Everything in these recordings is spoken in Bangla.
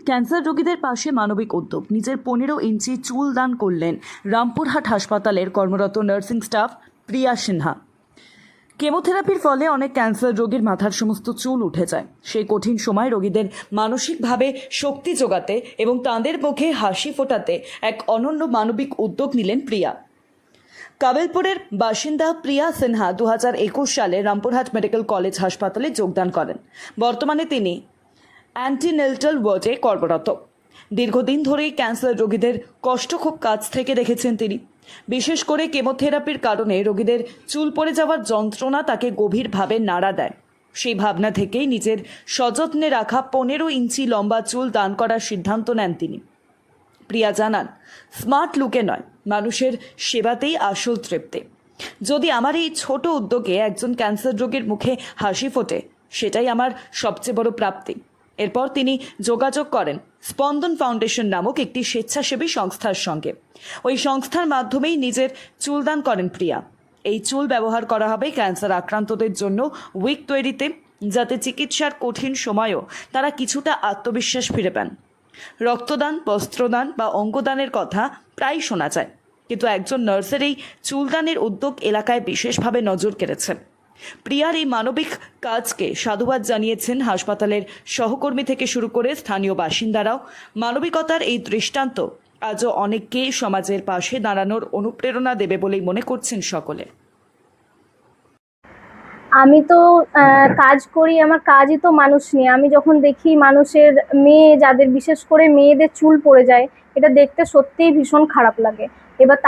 ক্যান্সার রোগীদের পাশে মানবিক উদ্যোগ। নিজের 15 ইঞ্চি চুল দান করলেন রামপুরহাট হাসপাতালের কর্মরত নার্সিং স্টাফ প্রিয়া সিনহা। কেমোথেরাপির ফলে অনেক ক্যান্সার রোগীর মাথার সমস্ত চুল উঠে যায়। সেই কঠিন সময় রোগীদের মানসিকভাবে শক্তি যোগাতে এবং তাঁদের মুখে হাসি ফোটাতে এক অনন্য মানবিক উদ্যোগ নিলেন প্রিয়া। কাবেলপুরের বাসিন্দা প্রিয়া সিনহা 2021 সালে রামপুরহাট মেডিকেল কলেজ হাসপাতালে যোগদান করেন। বর্তমানে তিনি অ্যান্টিনেটাল ওয়ার্ডে কর্মরত। দীর্ঘদিন ধরেই ক্যান্সার রোগীদের কষ্ট খুব কাছ থেকে দেখেছেন তিনি। বিশেষ করে কেমোথেরাপির কারণে রোগীদের চুল পড়ে যাওয়ার যন্ত্রণা তাকে গভীরভাবে নাড়া দেয়। সেই ভাবনা থেকেই নিজের সযত্নে রাখা 15 ইঞ্চি লম্বা চুল দান করার সিদ্ধান্ত নেন তিনি। প্রিয়া জানান, স্মার্ট লুকে নয়, মানুষের সেবাতেই আসল তৃপ্তি। যদি আমার এই ছোট উদ্যোগে একজন ক্যান্সার রোগীর মুখে হাসি ফোটে, সেটাই আমার সবচেয়ে বড় প্রাপ্তি। এরপর তিনি যোগাযোগ করেন স্পন্দন ফাউন্ডেশন নামক একটি স্বেচ্ছাসেবী সংস্থার সঙ্গে। ওই সংস্থার মাধ্যমেই নিজের চুল দান করেন প্রিয়া। এই চুল ব্যবহার করা হবে ক্যান্সার আক্রান্তদের জন্য উইক তৈরিতে, যাতে চিকিৎসার কঠিন সময়েও তারা কিছুটা আত্মবিশ্বাস ফিরে পান। রক্তদান, বস্ত্রদান বা অঙ্গদানের কথা প্রায় শোনা যায়, কিন্তু একজন নার্সের এই চুলদানের উদ্যোগ এলাকায় বিশেষভাবে নজর কেড়েছে। প্রিয়ার এই মানবিক কাজকে সাধুবাদ জানিয়েছেন হাসপাতালের সহকর্মী থেকে শুরু করে স্থানীয় বাসিন্দারাও। মানবিকতার এই দৃষ্টান্ত আজও অনেককেই সমাজের পাশে দাঁড়ানোর অনুপ্রেরণা দেবে বলেই মনে করছেন সকলে। আমি তো কাজ করি, আমার কাজই তো মানুষ নিয়ে। আমি যখন দেখি মানুষের যাদের বিশেষ করে মেয়েদের চুল পড়ে যায়, এটা দেখতে সত্যিই ভীষণ খারাপ লাগে। এবার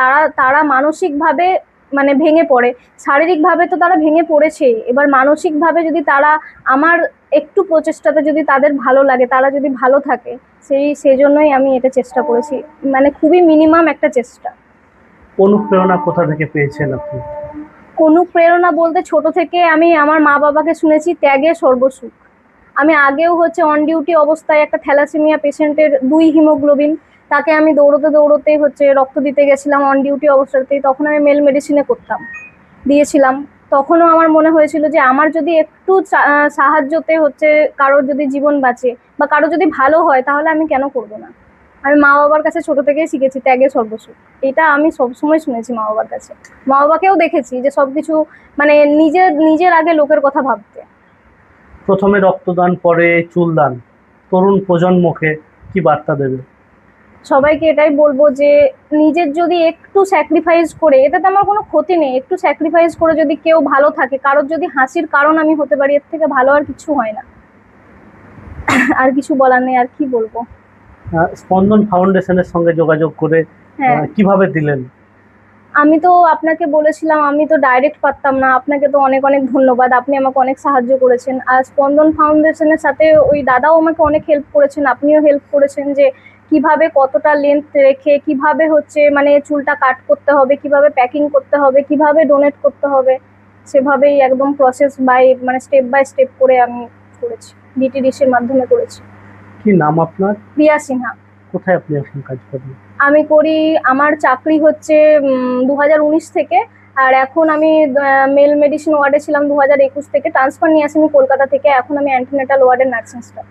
তারা মানসিকভাবে মানে ভেঙে পড়ে। শারীরিকভাবে তো তারা ভেঙে পড়েছেই, এবার মানসিকভাবে যদি তারা আমার একটু প্রচেষ্টাতে যদি তাদের ভালো লাগে, তারা যদি ভালো থাকে, সেই জন্যই আমি এটা চেষ্টা করেছি। মানে খুবই মিনিমাম একটা চেষ্টা। অনুপ্রেরণা কোথা থেকে পেয়েছেন আপনি? অনুপ্রেরণা বলতে ছোট থেকে আমি আমার মা বাবাকে শুনেছি ত্যাগে সর্বসুখ। আমি আগেও অন ডিউটি অবস্থায় একটা থ্যালাসেমিয়া পেশেন্টের 2 হিমোগ্লোবিন, তাকে আমি দৌড়তে রক্ত দিতে গেছিলাম অন ডিউটি অবস্থাতেই। তখন আমি মেল মেডিসিনে দিয়েছিলাম। তখনও আমার মনে হয়েছিল যে আমার যদি একটু সাহায্যতে কারোর যদি জীবন বাঁচে বা কারো যদি ভালো হয়, তাহলে আমি কেন করবো না। আমি মা বাবার কাছে ছোট থেকেই শিখেছি ত্যাগে সর্বসুখ। এটা আমি সবসময় শুনেছি মা বাবার কাছে। মা বাবাকেও দেখেছি যে সবকিছু মানে নিজের আগে লোকের কথা ভাবতে। প্রথমে রক্তদান, পরে চুলদান, তরুণ প্রজন্মকে কি বার্তা দেবে? সবাইকে এটাই বলবো যে নিজের যদি একটু স্যাক্রিফাইস করে, এটাতে আমার কোনো ক্ষতি নেই, একটু স্যাক্রিফাইস করে যদি কেউ ভালো থাকে, কারোর যদি হাসির কারণ আমি হতে পারি, এর থেকে ভালো আর কিছু হয় না। আর কিছু বলার নেই, আর কি বলবো। স্পন্দন ফাউন্ডেশনের সঙ্গে যোগাযোগ করে কিভাবে দিলেন? আমি তো আপনাকে বলেছিলাম, আমি তো ডাইরেক্ট পারতাম না। আপনাকে তো অনেক অনেক ধন্যবাদ, আপনি আমাকে অনেক সাহায্য করেছেন। আর স্পন্দন ফাউন্ডেশনের সাথে ওই দাদাও আমাকে অনেক হেল্প করেছেন, আপনিও হেল্প করেছেন যে কিভাবে কতটা লেন্থ রেখে কিভাবে মানে চুলটা কাট করতে হবে, কিভাবে প্যাকিং করতে হবে, কিভাবে ডোনেট করতে হবে, সেভাবেই একদম প্রসেস মানে স্টেপ বাই স্টেপ করে আমি করেছি। ডিটিডিসির মাধ্যমে করেছি। কি নাম আপনার? প্রিয়া সিনহা। কোথায় আপনি এখন কাজ করেন? আমি করি, আমার চাকরি 2019 থেকে, আর এখন আমি মেল মেডিসিন ওয়ার্ডে ছিলাম 2021 থেকে। ট্রান্সফার নিয়ে আসি আমি কলকাতা থেকে, এখন আমি অ্যান্টিনেটাল ওয়ার্ডের nursing staff.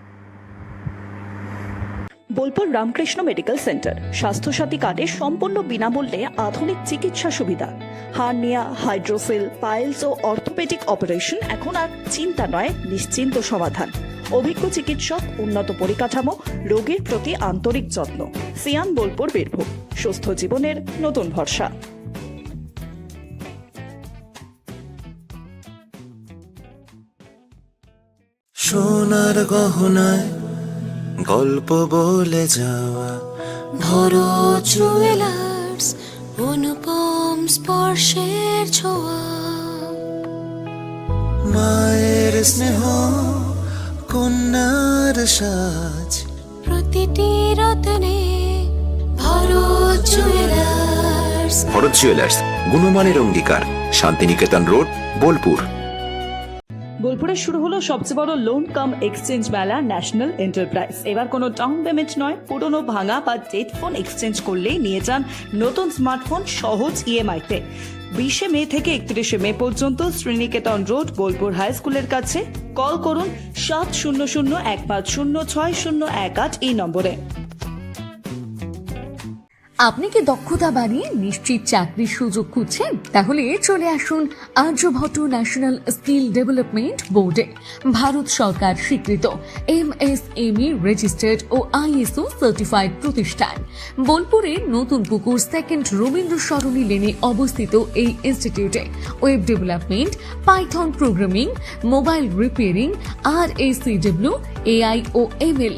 Bolpur Ramakrishna medical centre Swasthyasathi কার্ডে সম্পূর্ণ বিনামূল্যে আধুনিক চিকিৎসা সুবিধা। হার্নিয়া, হাইড্রোসেল, পাইলস ও অর্থোপেডিক অপারেশন এখন আর চিন্তা নয়, নিশ্চিন্ত সমাধান। অভিজ্ঞ চিকিৎসক, উন্নত পরিকাঠামো, রোগীর প্রতি আন্তরিক যত্ন। সিয়ান, বোলপুর, বীরভূম। সুস্থ জীবনের নতুন ভরসা। সোনার গহনায় গল্প বলে যাওয়া ভরো জুয়েলার্স, অনুপম স্পর্শের ছোঁয়া। মায়ের স্নেহ, কন্যার সাজ, প্রতিটি রত্নে ভরো জুয়েলার্স। ভরত জুয়েলার্স, গুণমানের অঙ্গীকার, শান্তিনিকেতন রোড, বোলপুর। বোলপুরে শুরু হলো সবচেয়ে বড় লোন কাম এক্সচেঞ্জ মেলা, ন্যাশনাল এন্টারপ্রাইজ। এবার কোনো ডাউন পেমেন্ট নয়, পুরনো ভাঙা বা ডেড ফোন এক্সচেঞ্জ করলেই নিয়ে যান নতুন স্মার্টফোন সহজ ইএমআইতে। 20 মে থেকে 31 মে পর্যন্ত শ্রীনিকেতন রোড বোলপুর হাই স্কুলের কাছে। কল করুন 7001506018 এই নম্বরে। আপনি কি দক্ষতা বাড়িয়ে নিশ্চিত চাকরির সুযোগ খুঁজছেন? তাহলে চলে আসুন আর্যভট্ট ন্যাশনাল স্কিল ডেভেলপমেন্ট বোর্ডে। ভারত সরকার স্বীকৃত MSME রেজিস্টার্ড ও ISO সার্টিফাইড প্রতিষ্ঠান। বোলপুরের নতুন পুকুর সেকেন্ড রবীন্দ্র সরণি লেনে অবস্থিত এই ইনস্টিটিউটে web development, Python programming, mobile repairing, RACW, AI ও ML,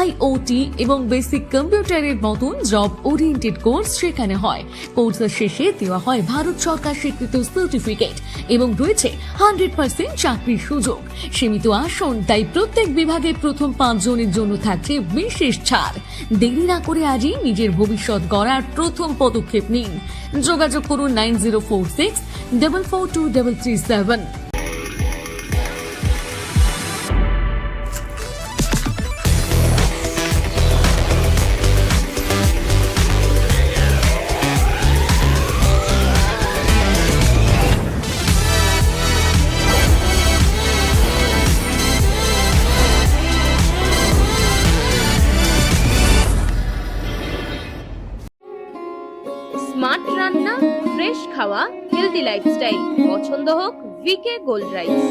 IoT এবং বেসিক কম্পিউটারের মতন জব ওরিয়েন্টেড কোর্স শেখানো হয়। কোর্সের শেষে দেওয়া হয় ভারত সরকার স্বীকৃত সার্টিফিকেট এবং রয়েছে 100% চাকরির সুযোগ। সীমিত আসন, তাই প্রত্যেক বিভাগে প্রথম 5 জনের জন্য থাকছে বিশেষ ছাড়। দেরি না করে আজই নিজের ভবিষ্যৎ গড়ার প্রথম পদক্ষেপ নিন। যোগাযোগ করুন 9046 442337। স্মার্ট রান্না, ফ্রেশ খাওয়া, হেলদি লাইফস্টাইল, পছন্দ হোক ভিকে গোল্ড রাইস।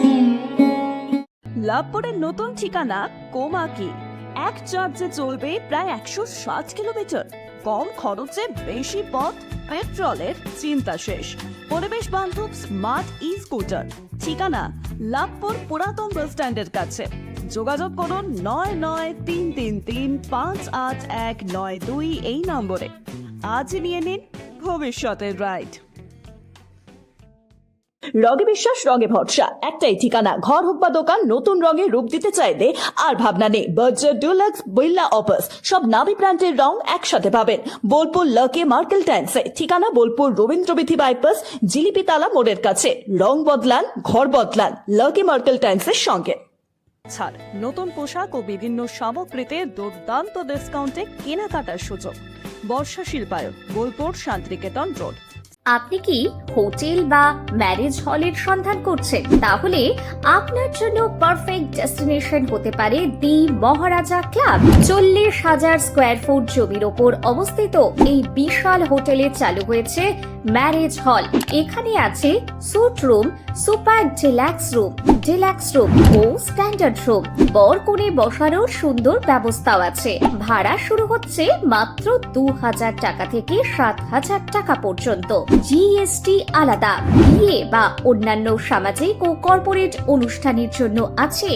লাভপুরের নতুন ঠিকানা কোমাকি। এক চার্জে চলবে প্রায় 160 কিলোমিটার। কম খরচে বেশি পথ, পেট্রোলের চিন্তা শেষ। পরিবেশ বান্ধব স্মার্ট স্কুটার। ঠিকানা লাভপুর পুরাতন বাস স্ট্যান্ডের কাছে। যোগাযোগ করুন 9933358192 এই নম্বরে। আজই নিয়ে নিন ভবিষ্যতের রাইড। রঙে বিশ্বাস, রঙে ভরসা, একটাই ঠিকানা। ঘর হোক বা দোকান, নতুন রঙে রূপ দিতে চাইলে আর ভাবনা নেই। বার্জার, ডুলাক্স, বিল্লা, অপাস সব নামি ব্র্যান্ডের রং একসাথে পাবেন বোলপুর লাকি মার্কেল টাইন্সে। ঠিকানা বোলপুর রবীন্দ্রবিথি বাইপাস, জিলিপিতালা মোড়ের কাছে। রং বদলান, ঘর বদলান, লাকি মার্কেল টাইন্সের সঙ্গে। ছাড়, নতুন পোশাক ও বিভিন্ন সামগ্রীতে দুর্দান্ত ডিসকাউন্টে কেনাকাটার সুযোগ। বর্ষা শিল্পায়ন, বোলপুর শান্তিনিকেতন রোড। আপনি কি হোটেল বা ম্যারেজ হলের সন্ধান করছেন? তাহলে আপনার জন্য পারফেক্ট ডেস্টিনেশন হতে পারে দি মহারাজা ক্লাব। 40,000 স্কোয়ার ফুট জমির ওপর অবস্থিত এই বিশাল হোটেলে চালু হয়েছে ম্যারেজ হল। এখানে আছে suite room, super deluxe room ও স্ট্যান্ডার্ড রুম। বর কনে বসারও সুন্দর ব্যবস্থাও আছে। ভাড়া শুরু হচ্ছে মাত্র 2,000 টাকা থেকে 7,000 টাকা পর্যন্ত। GST আলাদা। বিয়ে বা অন্যান্য সামাজিক ও কর্পোরেট অনুষ্ঠানের জন্য আছে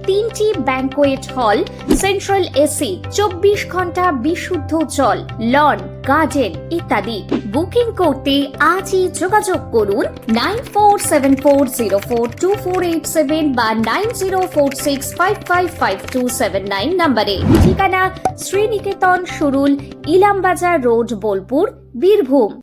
3টি ব্যাংকোয়েট হল, সেন্ট্রাল এসি, 24 ঘন্টা বিশুদ্ধ জল, লন, গার্ডেন ইত্যাদি। বুকিং করতে আজই যোগাযোগ করুন 9474042487 বা 9046555279 নম্বরে। ঠিকানা শ্রীনিকেতন সুরুল, ইলামবাজার রোড, বোলপুর, বীরভূম।